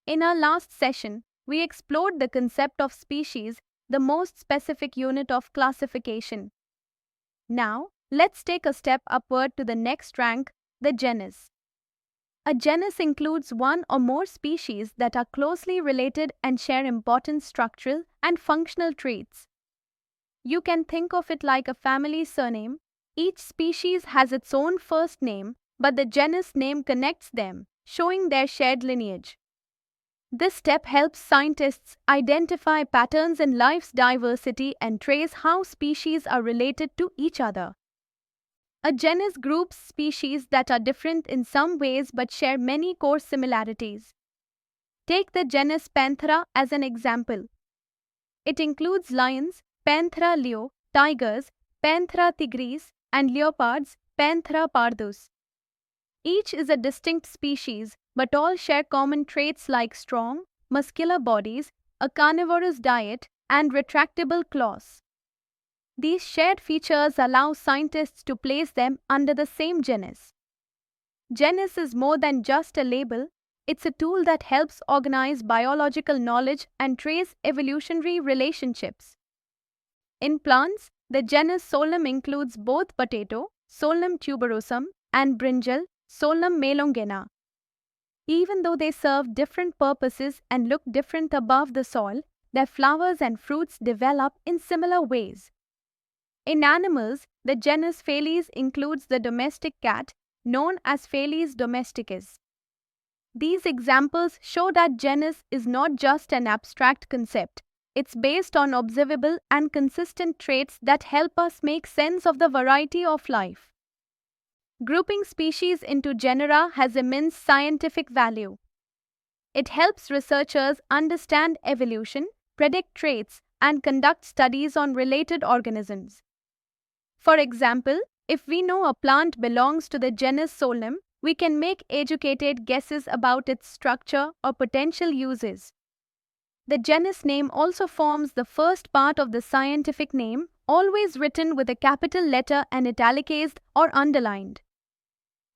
In our last session, we explored the concept of species, the most specific unit of classification. Now, let's take a step upward to the next rank, the genus. A genus includes one or more species that are closely related and share important structural and functional traits. You can think of it like a family surname. Each species has its own first name, but the genus name connects them, showing their shared lineage. This step helps scientists identify patterns in life's diversity and trace how species are related to each other. A genus groups species that are different in some ways but share many core similarities. Take the genus Panthera as an example. It includes lions, Panthera leo, tigers, Panthera tigris, and leopards, Panthera pardus. Each is a distinct species, but all share common traits like strong, muscular bodies, a carnivorous diet, and retractable claws. These shared features allow scientists to place them under the same genus. Genus is more than just a label, it's a tool that helps organize biological knowledge and trace evolutionary relationships. In plants, the genus Solanum includes both potato, Solanum tuberosum, and brinjal, Solanum melongena. Even though they serve different purposes and look different above the soil, their flowers and fruits develop in similar ways. In animals, the genus Felis includes the domestic cat, known as Felis domesticus. These examples show that genus is not just an abstract concept. It's based on observable and consistent traits that help us make sense of the variety of life. Grouping species into genera has immense scientific value. It helps researchers understand evolution, predict traits, and conduct studies on related organisms. For example, if we know a plant belongs to the genus Solanum, we can make educated guesses about its structure or potential uses. The genus name also forms the first part of the scientific name, always written with a capital letter and italicized or underlined.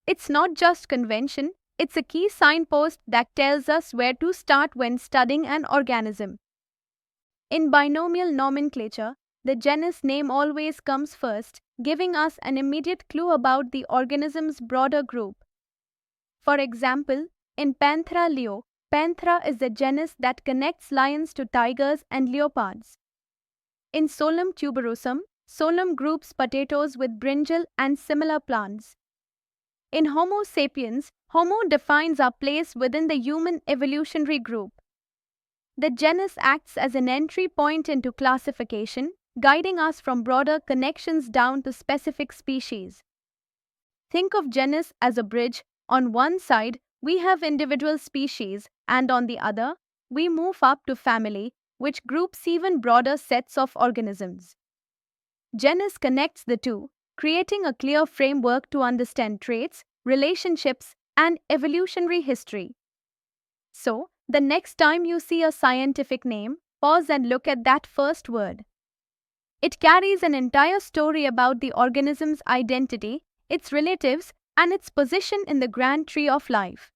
It's not just convention, it's a key signpost that tells us where to start when studying an organism. In binomial nomenclature, the genus name always comes first, giving us an immediate clue about the organism's broader group. For example, in Panthera leo, Panthera is the genus that connects lions to tigers and leopards. In Solanum tuberosum, Solanum groups potatoes with brinjal and similar plants. In Homo sapiens, Homo defines our place within the human evolutionary group. The genus acts as an entry point into classification, guiding us from broader connections down to specific species. Think of genus as a bridge. On one side, we have individual species, and on the other, we move up to family, which groups even broader sets of organisms. Genus connects the two, creating a clear framework to understand traits, relationships, and evolutionary history. So, the next time you see a scientific name, pause and look at that first word. It carries an entire story about the organism's identity, its relatives, and its position in the grand tree of life.